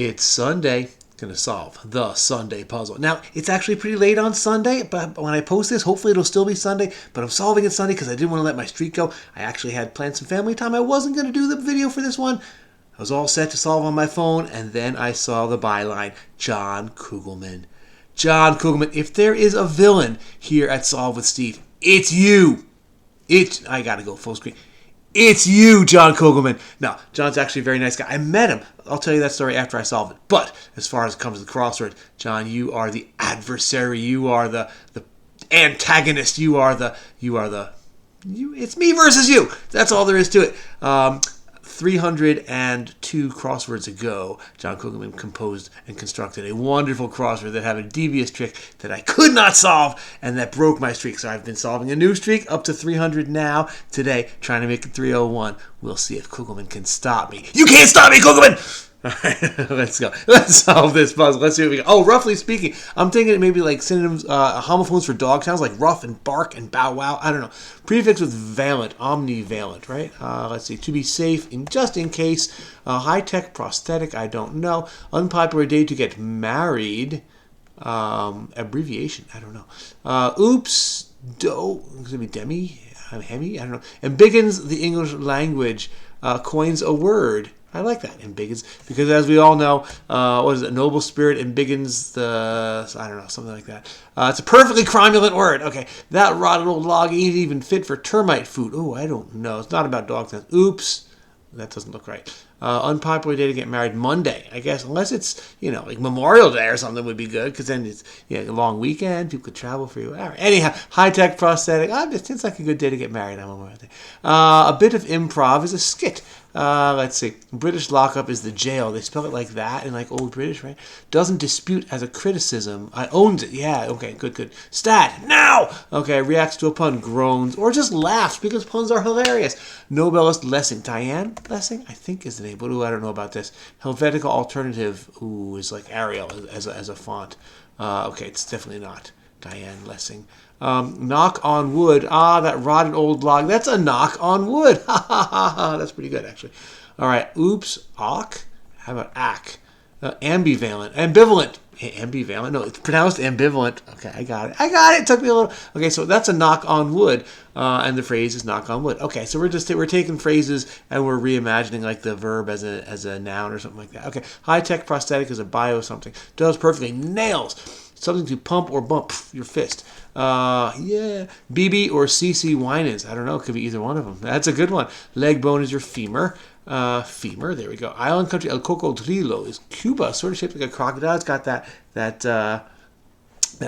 It's Sunday. Going to solve the Sunday puzzle. Now, it's actually pretty late on Sunday, but when I post this, hopefully it'll still be Sunday, but I'm solving it Sunday because I didn't want to let my streak go. I actually had planned some family time. I wasn't going to do the video for this one. I was all set to solve on my phone, and then I saw the byline, John Kugelman. John Kugelman, if there is a villain here at Solve with Steve, it's you. I got to go full screen. It's you, John Kugelman. No, John's actually a very nice guy. I met him. I'll tell you that story after I solve it. But as far as it comes to the crossword, John, you are the adversary. You are the antagonist. It's me versus you. That's all there is to it. 302 crosswords ago, John Kugelman composed and constructed a wonderful crossword that had a devious trick that I could not solve and that broke my streak. So I've been solving a new streak up to 300 now. Today, trying to make it 301. We'll see if Kugelman can stop me. You can't stop me, Kugelman! All right, let's go. Let's solve this puzzle. Let's see what we got. Oh, roughly speaking, I'm thinking it maybe like synonyms, homophones for dog sounds like rough and bark and bow wow. I don't know. Prefix with valent, omnivalent, right? Let's see. To be safe, just in case. High-tech prosthetic, I don't know. Unpopular day to get married. Abbreviation, I don't know. Oops, it's going to be demi, hemi, I don't know. Embiggens the English language, coins a word. I like that, embiggens, because as we all know, what is it, noble spirit embiggens I don't know, something like that. It's a perfectly cromulent word. Okay, that rotted old log ain't even fit for termite food. Oh, I don't know. It's not about dog sounds. Oops, that doesn't look right. Unpopular day to get married, Monday, I guess, unless it's, like Memorial Day or something would be good, because then it's a long weekend, people could travel for you. All right. Anyhow, high-tech prosthetic, it seems like a good day to get married on Memorial Day. A bit of improv is a skit. Let's see. British lockup is the jail. They spell it like that in like old British, right? Doesn't dispute as a criticism. I owns it. Yeah, okay, good. Stat, now! Okay, reacts to a pun, groans, or just laughs because puns are hilarious. Nobelist Lessing. Diane Lessing, I think is the name, but I don't know about this. Helvetica alternative, is like Arial as a font. Okay, it's definitely not Diane Lessing. Knock on wood. That rotted old log. That's a knock on wood. That's pretty good, actually. All right. Oops. Awk. How about ack? Ambivalent. Ambivalent. Ambivalent. No, it's pronounced ambivalent. Okay, I got it. It took me a little. Okay, so that's a knock on wood, and the phrase is knock on wood. Okay, so we're taking phrases and we're reimagining like the verb as a noun or something like that. Okay, high tech prosthetic is a bio something. Does perfectly. Nails. Something to pump or bump your fist. BB or CC Winans. I don't know. It could be either one of them. That's a good one. Leg bone is your femur. Femur. There we go. Island country El Cocodrilo is Cuba. Sort of shaped like a crocodile. It's got that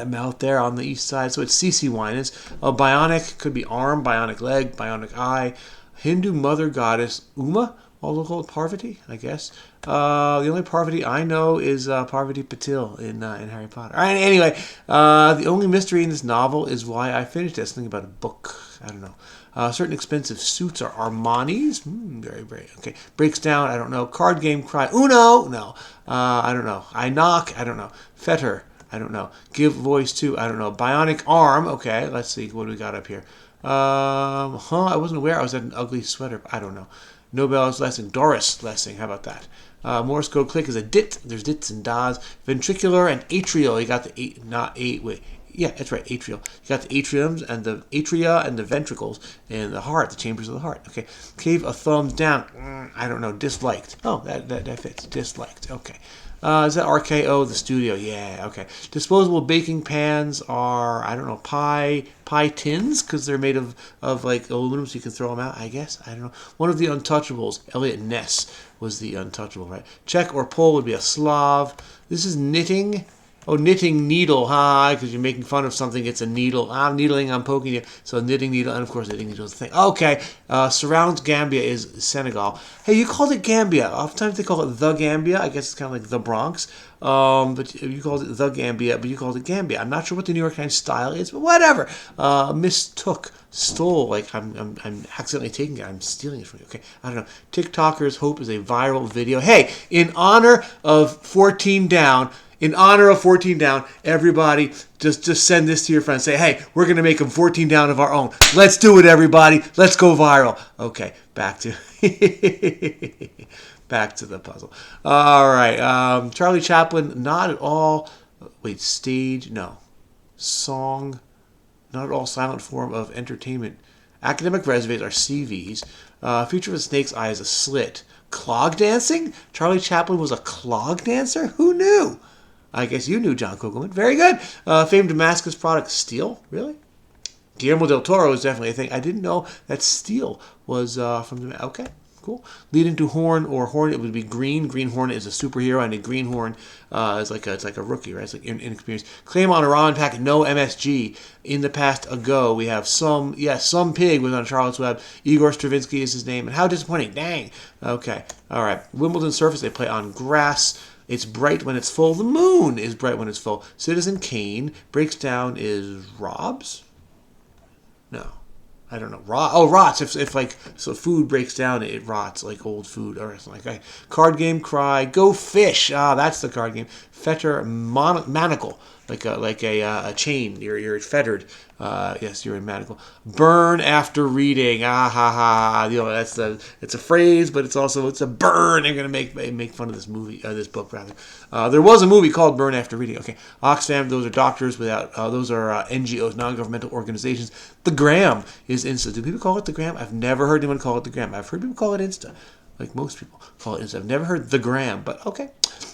mouth there on the east side. So it's CC Winans. Bionic could be arm, bionic leg, bionic eye. Hindu mother goddess Uma. Also called Parvati, I guess. The only Parvati I know is Parvati Patil in Harry Potter. All right, anyway, the only mystery in this novel is why I finished it. Something about a book. I don't know. Certain expensive suits are Armani's. Very, very. Okay. Breaks down. I don't know. Card game cry. Uno. No. I don't know. I knock. I don't know. Fetter. I don't know. Give voice to. I don't know. Bionic arm. Okay. Let's see. What do we got up here? I wasn't aware I was at an ugly sweater. I don't know. Nobel's Lessing. Doris Lessing. How about that? Morse code click is a dit. There's dits and das. Ventricular and atrial. You got the yeah, that's right, atrial. You got the atriums and the atria and the ventricles and the heart, the chambers of the heart. Okay. Cave a thumbs down. I don't know. Disliked. Oh, that fits. Disliked. Okay. Is that RKO, the studio? Yeah, okay. Disposable baking pans are, I don't know, pie tins, because they're made of like aluminum, so you can throw them out, I guess. I don't know. One of the untouchables, Elliot Ness was the untouchable, right? Czech or Pole would be a Slav. This is knitting. Oh, knitting needle, because you're making fun of something, it's a needle. I'm needling, I'm poking you. So knitting needle, and of course knitting needle is the thing. Okay, surrounds Gambia is Senegal. Hey, you called it Gambia. Oftentimes they call it the Gambia. I guess it's kind of like the Bronx. But you called it the Gambia, but you called it Gambia. I'm not sure what the New York Times style is, but whatever. Mistook, stole, like I'm accidentally taking it. I'm stealing it from you. Okay, I don't know. TikTokers hope is a viral video. Hey, in honor of 14 Down, everybody, just send this to your friends. Say, hey, we're going to make them 14 down of our own. Let's do it, everybody. Let's go viral. Okay, back to back to the puzzle. All right. Charlie Chaplin, not at all. Wait, stage? No. Song. Not at all silent form of entertainment. Academic resumes are CVs. Future of a snake's eye is a slit. Clog dancing? Charlie Chaplin was a clog dancer? Who knew? I guess you knew, John Kugelman. Very good. Famed Damascus product, steel? Really? Guillermo del Toro is definitely a thing. I didn't know that steel was from the... Okay, cool. Leading to horn or hornet, it would be green. Green Hornet is a superhero, and a greenhorn is like a rookie, right? It's like inexperienced. Claim on a ramen packet, no MSG. In the past ago, we have some pig was on Charlotte's Web. Igor Stravinsky is his name. And how disappointing. Dang. Okay. All right. Wimbledon surface, they play on grass. It's bright when it's full. The moon is bright when it's full. Citizen Kane breaks down is robs? No. I don't know. Rots. If like so food breaks down, it rots like old food or something like that. Card game cry. Go fish. That's the card game. Fetter manacle. Like a chain. You're fettered. Yes, you're in manacle. Burn after reading. It's a phrase, but it's a burn. I'm gonna make fun of this movie, this book rather. There was a movie called Burn After Reading. Okay, Oxfam. Those are doctors without. Those are NGOs, non-governmental organizations. The Gram is Insta. Do people call it the Gram? I've never heard anyone call it the Gram. I've heard people call it Insta. Like most people call it Insta. I've never heard the Gram, but okay.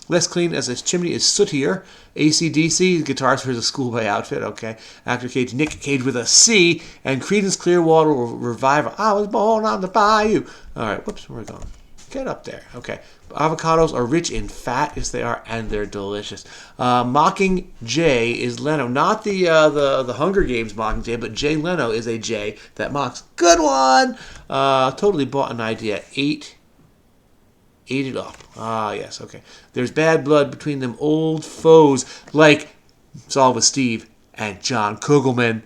Less clean as his chimney is sootier. AC/DC, guitars for his schoolboy outfit. Okay. Actor Cage, Nick Cage with a C. And Creedence Clearwater Revival. I was born on the bayou. All right. Whoops. Where are we going? Get up there. Okay. Avocados are rich in fat. Yes, they are. And they're delicious. Mocking Jay is Leno. Not the Hunger Games Mocking Jay, but Jay Leno is a Jay that mocks. Good one. Totally bought an idea. Ate it up. Yes, okay. There's bad blood between them old foes, like Solve with Steve and John Kugelman.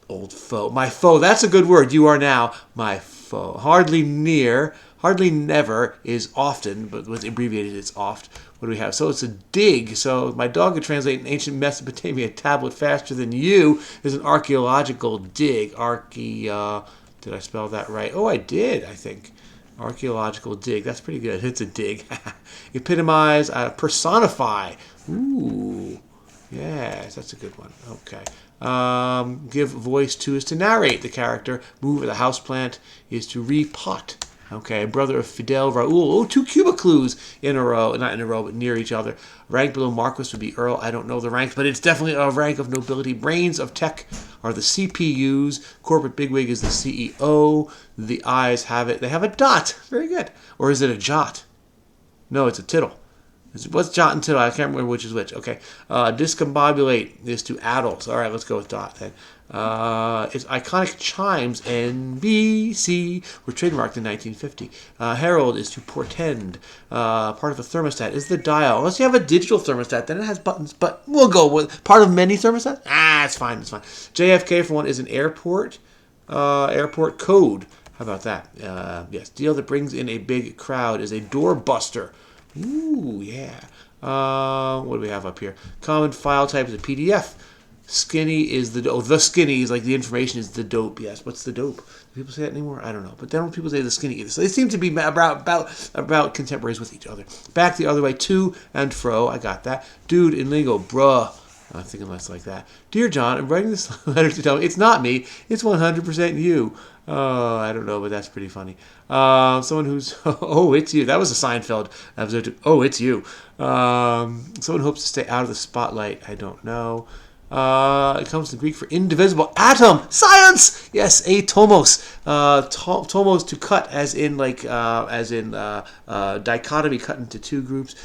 Old foe. My foe. That's a good word. You are now my foe. Hardly never is often, but what's abbreviated, it's oft. What do we have? So it's a dig. So my dog could translate an ancient Mesopotamia tablet faster than you is an archaeological dig. Did I spell that right? Oh, I did, I think. Archaeological dig. That's pretty good. It's a dig. Epitomize, personify. Ooh. Yes, that's a good one. Okay. Give voice to is to narrate the character. Move the houseplant is to repot. Okay, brother of Fidel Raul. Oh, 2 Cuba clues in a row. Not in a row, but near each other. Rank below Marquis would be Earl. I don't know the ranks, but it's definitely a rank of nobility. Brains of tech are the CPUs. Corporate bigwig is the CEO. The eyes have it. They have a dot. Very good. Or is it a jot? No, it's a tittle. What's jot and tittle? I can't remember which is which. Okay. Discombobulate is to adults. All right, let's go with dot then. It's iconic chimes, NBC, were trademarked in 1950. Herald is to portend. Part of a thermostat is the dial. Unless you have a digital thermostat, then it has buttons, but we'll go with part of many thermostats. It's fine, it's fine. JFK, for one, is an airport code. How about that? Yes, deal that brings in a big crowd is a doorbuster. Ooh, yeah. What do we have up here? Common file type is a PDF. Skinny is the skinny is like the information is the dope. Yes, what's the dope? Do people say that anymore? I don't know. But then when people say the skinny either. So they seem to be about contemporaries with each other. Back the other way, to and fro. I got that. Dude in lingo, bruh. I'm thinking less like that. Dear John, I'm writing this letter to tell me it's not me. It's 100% you. I don't know, but that's pretty funny. Someone who's... Oh, it's you. That was a Seinfeld episode. Oh, it's you. Someone hopes to stay out of the spotlight. I don't know. It comes from Greek for indivisible. Atom! Science! Yes, atomos. Tomos to cut, as in dichotomy, cut into two groups.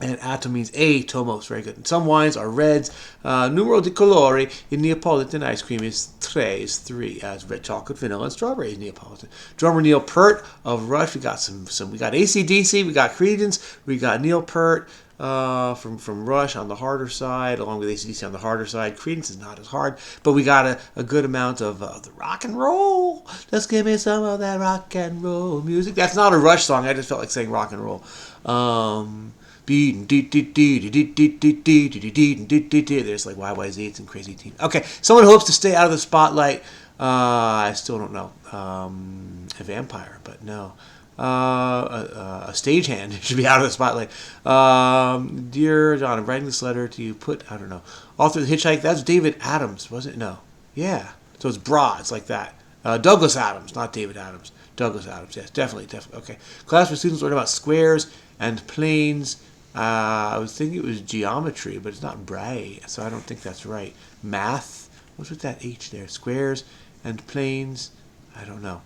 And atom means atomos. Very good. And some wines are reds. Numero di colore in Neapolitan ice cream is 3. As red chocolate, vanilla, and strawberry is Neapolitan. Drummer Neil Peart of Rush. We got we got AC/DC. We got Creedence. We got Neil Peart from Rush on the harder side, along with AC/DC on the harder side. Creedence is not as hard, but we got a good amount of the rock and roll. Just give me some of that rock and roll music. That's not a Rush song. I just felt like saying rock and roll. There's like YYZ, it's in Crazy Teen. Okay, someone hopes to stay out of the spotlight. I still don't know. A vampire, but no. A stagehand should be out of the spotlight. Dear John, I'm writing this letter to you. I don't know. Author of The Hitchhike, that's David Adams, was it? No. Yeah. So it's broad. It's like that. Douglas Adams, not David Adams. Douglas Adams, yes. Definitely. Okay. Class for students learn about squares and planes. I was thinking it was geometry, but it's not Braille, so I don't think that's right. Math. What's with that H there? Squares and planes. I don't know.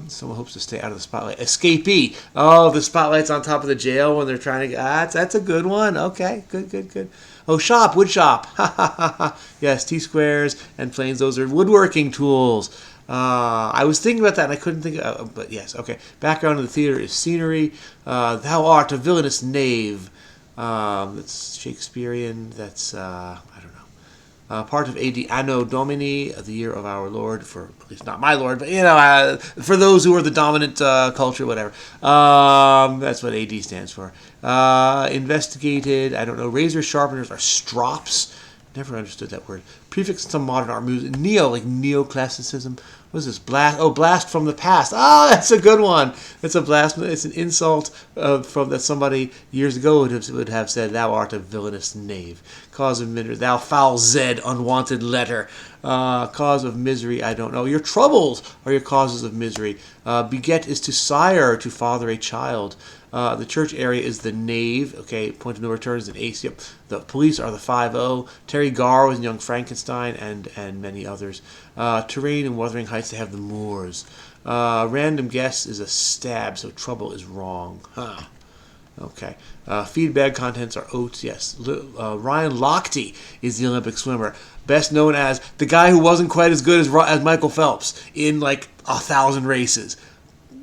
Someone hopes to stay out of the spotlight. Escapee. Oh, the spotlight's on top of the jail when they're trying to get... that's a good one. Okay, good. Oh, shop, wood shop. Ha, ha, ha, ha. Yes, T-squares and planes, those are woodworking tools. I was thinking about that and I couldn't think of... but yes, okay. Background of the theater is scenery. Thou art a villainous knave. That's Shakespearean. That's, I don't know. Part of AD Anno Domini, the year of our Lord, for at least not my Lord, but for those who are the dominant culture, whatever. That's what AD stands for. Investigated, I don't know. Razor sharpeners are strops. Never understood that word. Prefix to modern art music. Neoclassicism. What is this? Blast. Oh, blast from the past. Oh, that's a good one. It's a blast. It's an insult from that somebody years ago would have said, "Thou art a villainous knave." Cause of misery. Thou foul Zed, unwanted letter. Cause of misery, I don't know. Your troubles are your causes of misery. Beget is to sire, to father a child. The church area is the nave. Okay, point of no return is an ace. Yep. The police are the 5-0. Terry Garr was in Young Frankenstein and many others. Terrain and Wuthering Heights, they have the moors. Random guess is a stab, so trouble is wrong. Huh. Okay. Feedback contents are oats, yes. Ryan Lochte is the Olympic swimmer. Best known as the guy who wasn't quite as good as Michael Phelps in like 1,000 races.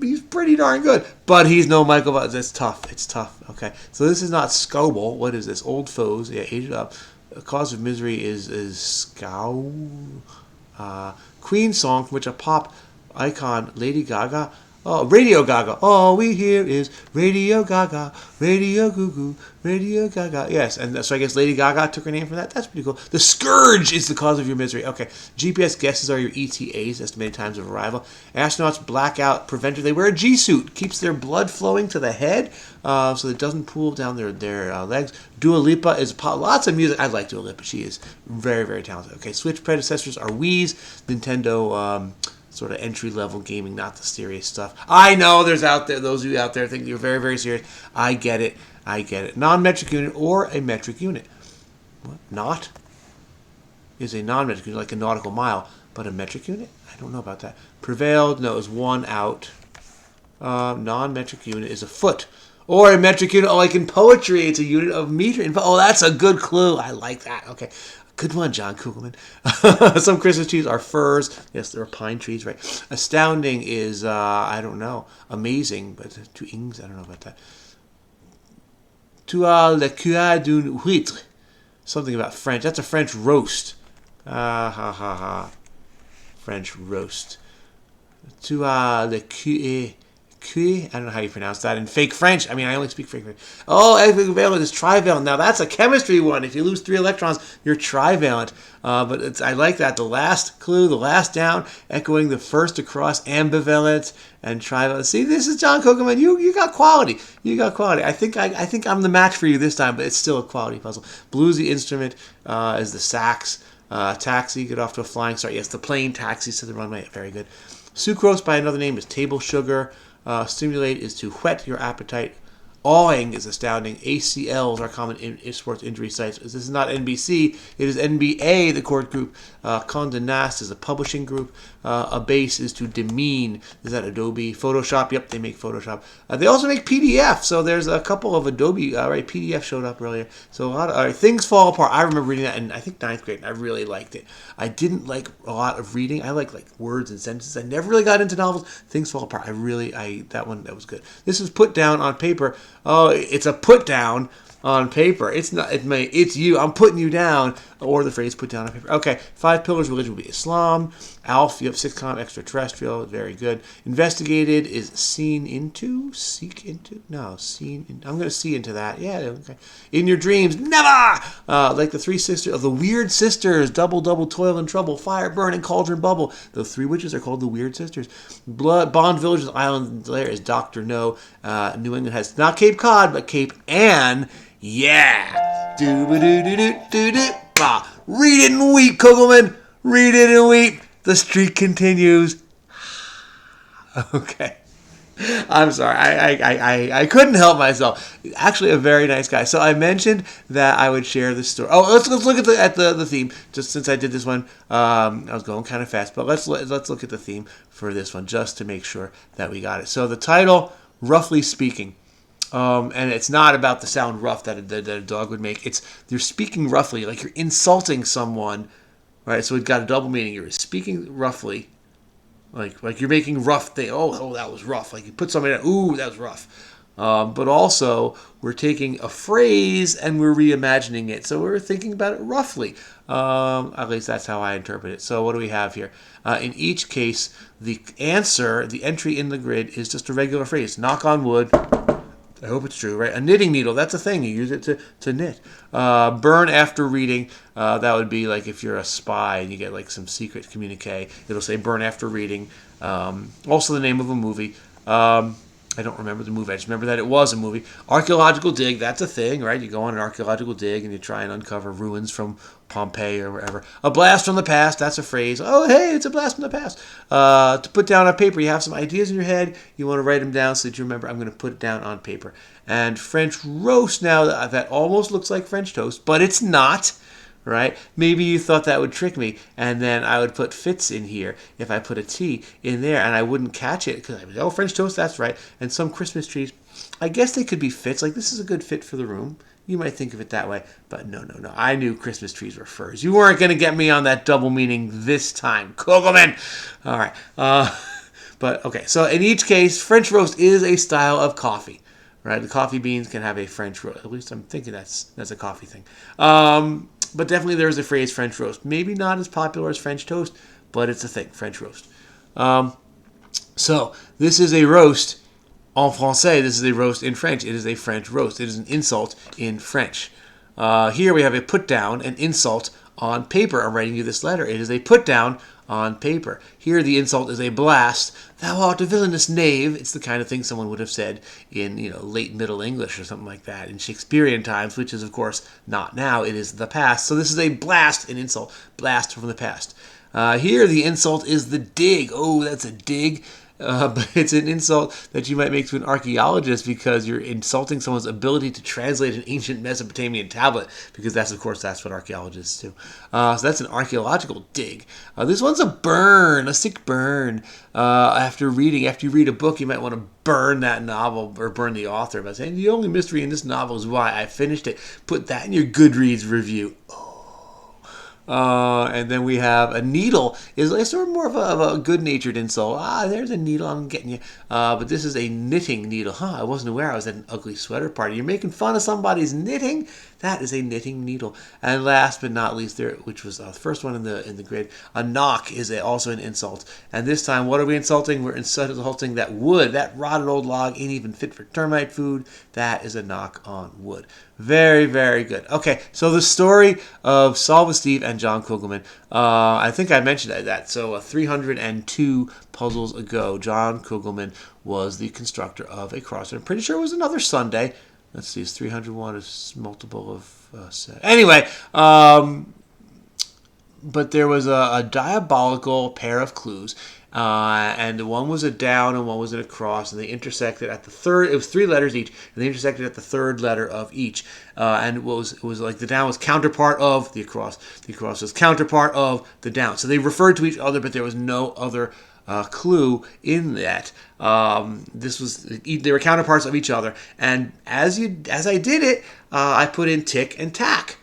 He's pretty darn good, but he's no Michael Phelps. It's tough. Okay. So this is not Scoble. What is this? Old foes. Yeah, age it up. Cause of misery is Scow. Queen song, from which a pop icon, Lady Gaga. Oh, Radio Gaga. All we hear is Radio Gaga, Radio Goo Goo, Radio Gaga. Yes, and so I guess Lady Gaga took her name from that. That's pretty cool. The Scourge is the cause of your misery. Okay. GPS guesses are your ETAs, estimated times of arrival. Astronauts blackout preventer. They wear a G-suit. Keeps their blood flowing to the head so it doesn't pool down their legs. Dua Lipa is lots of music. I like Dua Lipa. She is very, very talented. Okay. Switch predecessors are Wii's. Nintendo... sort of entry-level gaming, not the serious stuff. I know those of you out there think you're very, very serious. I get it. Non-metric unit or a metric unit. What? Not? Is a non-metric unit, like a nautical mile, but a metric unit? I don't know about that. Prevailed, no, is 1 out. Non-metric unit is a foot. Or a metric unit, like in poetry, it's a unit of meter. Oh, that's a good clue. I like that. Okay. Good one, John Kugelman. Some Christmas trees are firs. Yes, there are pine trees, right? Astounding is, I don't know, amazing, but two ings, I don't know about that. Tu as le cœur d'une huître. Something about French. That's a French roast. French roast. Tu as le cœur... I don't know how you pronounce that in fake French. I mean, I only speak fake French. Oh, equivalent is trivalent. Now, that's a chemistry one. If you lose 3 electrons, you're trivalent. But I like that. The last clue, the last down, echoing the first across, ambivalent and trivalent. See, this is John Kugelman. You got quality. I think I'm the match for you this time, but it's still a quality puzzle. Bluesy instrument is the sax. Taxi, get off to a flying start. Yes, the plane taxis to the runway. Very good. Sucrose, by another name, is table sugar. Stimulate is to whet your appetite. Awing is astounding. ACLs are common in sports injury sites. This is not NBC. It is NBA, the court group. Condé Nast is a publishing group. Abase is to demean. Is that Adobe? Photoshop? Yep, they make Photoshop. They also make PDF. So there's a couple of Adobe. Right, PDF showed up earlier. So a lot of things fall apart. I remember reading that in I think 9th grade. And I really liked it. I didn't like a lot of reading. I like words and sentences. I never really got into novels. Things fall apart. That was good. This was put down on paper. Oh, it's a put down on paper. It's not. It's you. I'm putting you down. Or the phrase put down on paper. Okay. 5 pillars of religion would be Islam. Alf, you have 6 column extraterrestrial. Very good. Investigated is seen into, seek into. No, seen. I'm going to see into that. Yeah. Okay. In your dreams, never. Like the 3 sisters of the weird sisters. Double, double, toil and trouble. Fire, burn, and cauldron bubble. The 3 witches are called the weird sisters. Bond Village's island lair is Dr. No. New England has not Cape Cod, but Cape Ann. Yeah. Do-ba-do-do-do-do-do. Read it and weep, Kugelman. Read it and weep. The streak continues. Okay. I'm sorry. I couldn't help myself. Actually, a very nice guy. So I mentioned that I would share this story. Oh, let's look at the theme. Just since I did this one, I was going kind of fast, but let's look at the theme for this one just to make sure that we got it. So the title, roughly speaking. And it's not about the sound rough that a dog would make. It's you're speaking roughly, like you're insulting someone, right? So it's got a double meaning. You're speaking roughly, like you're making rough thing. Oh, that was rough. Like you put somebody down. Ooh, that was rough. But also we're taking a phrase and we're reimagining it. So we're thinking about it roughly. At least that's how I interpret it. So what do we have here? In each case, the entry in the grid is just a regular phrase. Knock on wood. I hope it's true, right? A knitting needle, that's a thing. You use it to knit. Burn after reading, that would be like if you're a spy and you get like some secret communique. It'll say burn after reading. Also the name of a movie. I don't remember the movie. I just remember that it was a movie. Archaeological dig, that's a thing, right? You go on an archaeological dig and you try and uncover ruins from Pompeii or wherever. A blast from the past, that's a phrase. Oh, hey, it's a blast from the past. To put down on paper, you have some ideas in your head. You want to write them down so that you remember, I'm going to put it down on paper. And French roast, now that almost looks like French toast, but it's not. Right? Maybe you thought that would trick me, and then I would put fits in here if I put a T in there, and I wouldn't catch it because I was, French toast, that's right. And some Christmas trees, I guess they could be fits. Like this is a good fit for the room. You might think of it that way, but no. I knew Christmas trees were furs. You weren't going to get me on that double meaning this time, Kugelman. All right, but okay. So in each case, French roast is a style of coffee. Right? The coffee beans can have a French roast. At least I'm thinking that's a coffee thing. But definitely there's a phrase French roast. Maybe not as popular as French toast, but it's a thing, French roast. So this is a roast en français. This is a roast in French. It is a French roast. It is an insult in French. Here we have a put down, an insult on paper. I'm writing you this letter. It is a put down on paper. Here the insult is a blast. Thou art a villainous knave. It's the kind of thing someone would have said in late Middle English or something like that in Shakespearean times, which is of course not now. It is the past. So this is a blast, an insult, blast from the past. Here the insult is the dig. Oh, that's a dig. But it's an insult that you might make to an archaeologist because you're insulting someone's ability to translate an ancient Mesopotamian tablet, because that's what archaeologists do. So that's an archaeological dig. This one's a burn, a sick burn. After you read a book, you might want to burn that novel or burn the author by saying, the only mystery in this novel is why I finished it. Put that in your Goodreads review. And then we have a needle is sort of more of a good-natured insult. There's a needle, I'm getting you. But this is a knitting needle. I wasn't aware I was at an ugly sweater party. You're making fun of somebody's knitting? That is a knitting needle. And last but not least, which was the first one in the grid, a knock is also an insult. And this time, what are we insulting? We're insulting that wood. That rotted old log ain't even fit for termite food. That is a knock on wood. Very, very good. Okay, so the story of Solve with Steve and John Kugelman. I think I mentioned that. So 302 puzzles ago, John Kugelman was the constructor of a crossword. I'm pretty sure it was another Sunday. Let's see, is 301 is multiple of 7. Anyway, but there was a diabolical pair of clues. And one was a down and one was a cross, and they intersected at the third. It was 3 letters each, and they intersected at the third letter of each. And it was like the down was counterpart of the across. The across was counterpart of the down. So they referred to each other, but there was no other clue in that. They were counterparts of each other. And as I did it, I put in tick and tack.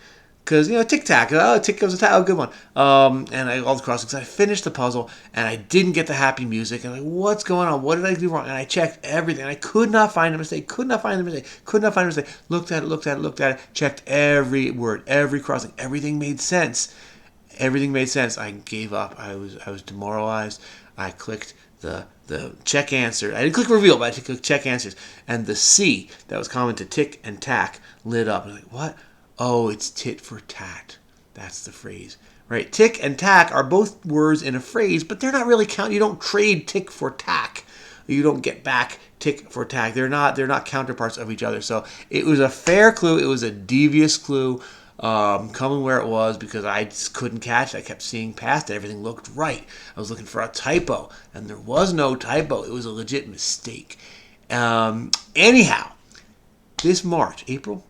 because, tic-tac, tick goes a tack, oh, good one. And all the crossings. I finished the puzzle, and I didn't get the happy music. And I'm like, what's going on? What did I do wrong? And I checked everything. I could not find a mistake. Looked at it, checked every word, every crossing. Everything made sense. I gave up. I was demoralized. I clicked the check answer. I didn't click reveal, but I clicked check answers. And the C that was common to tick and tack lit up. I was like, what? Oh, it's tit for tat. That's the phrase. Right? Tick and tack are both words in a phrase, but they're not really count. You don't trade tick for tack. You don't get back tick for tack. They're not counterparts of each other. So it was a fair clue. It was a devious clue. Coming where it was because I just couldn't catch it. I kept seeing past it. Everything looked right. I was looking for a typo, and there was no typo. It was a legit mistake. Anyhow, this March, April,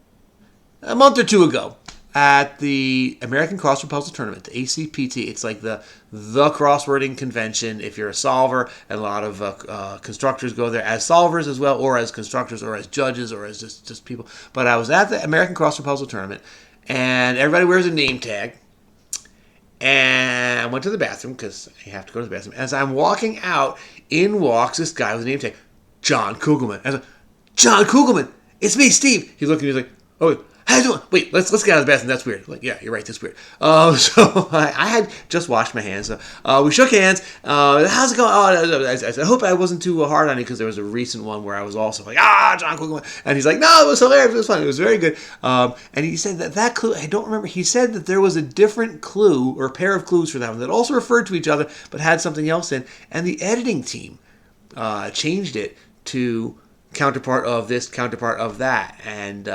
a month or two ago, at the American Crossword Puzzle Tournament, the ACPT, it's like the crosswording convention. If you're a solver, and a lot of constructors go there as solvers as well, or as constructors, or as judges, or as just people. But I was at the American Crossword Puzzle Tournament, and everybody wears a name tag. And I went to the bathroom because I have to go to the bathroom. As I'm walking out, in walks this guy with a name tag, John Kugelman. I was like, John Kugelman, it's me, Steve. He looked at me, he's like, oh, how you doing? Wait, let's get out of the bathroom. That's weird. Like, yeah, you're right. That's weird. So I had just washed my hands. So we shook hands. How's it going? Oh, I said, I hope I wasn't too hard on you because there was a recent one where I was also like, John Kugelman. And he's like, no, it was hilarious. It was fun. It was very good. And he said that clue, I don't remember. He said that there was a different clue or a pair of clues for that one that also referred to each other but had something else in. And the editing team changed it to counterpart of this, counterpart of that, and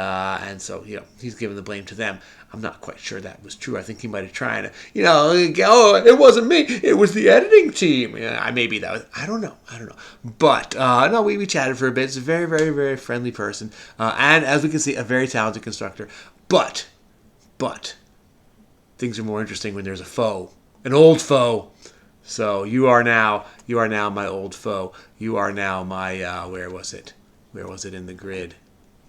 so he's giving the blame to them. I'm not quite sure that was true. I think he might have tried to, it wasn't me, it was the editing team. Yeah, maybe that was. I don't know. But no, we chatted for a bit. It's a very, very, very friendly person, and as we can see, a very talented constructor. But things are more interesting when there's a foe, an old foe. So you are now my old foe. You are now my where was it? Where was it in the grid?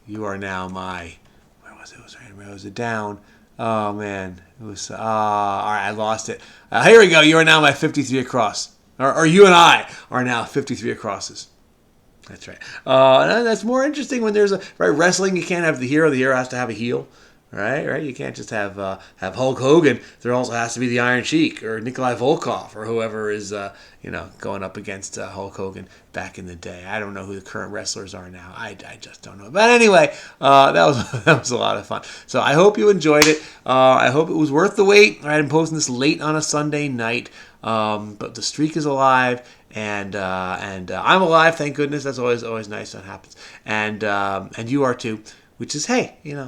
You are now my, where was it? Where was it down? Oh man, it was all right. I lost it. Here we go. You are now my 53 across, or you and I are now 53 acrosses. That's right. That's more interesting when there's wrestling. You can't have the hero. The hero has to have a heel. Right. You can't just have Hulk Hogan. There also has to be the Iron Sheik or Nikolai Volkov or whoever is going up against Hulk Hogan back in the day. I don't know who the current wrestlers are now. I just don't know. But anyway, that was a lot of fun. So I hope you enjoyed it. I hope it was worth the wait. All right, I'm posting this late on a Sunday night, but the streak is alive. And I'm alive, thank goodness. That's always nice. That happens, and you are too. Which is, hey, it's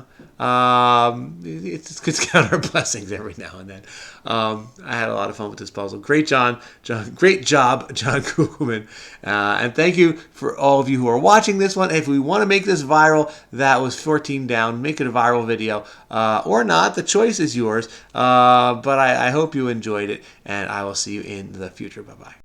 good to count our blessings every now and then. I had a lot of fun with this puzzle. Great job, John Kugelman. And thank you for all of you who are watching this one. If we want to make this viral, that was 14 down. Make it a viral video or not. The choice is yours. But I hope you enjoyed it, and I will see you in the future. Bye-bye.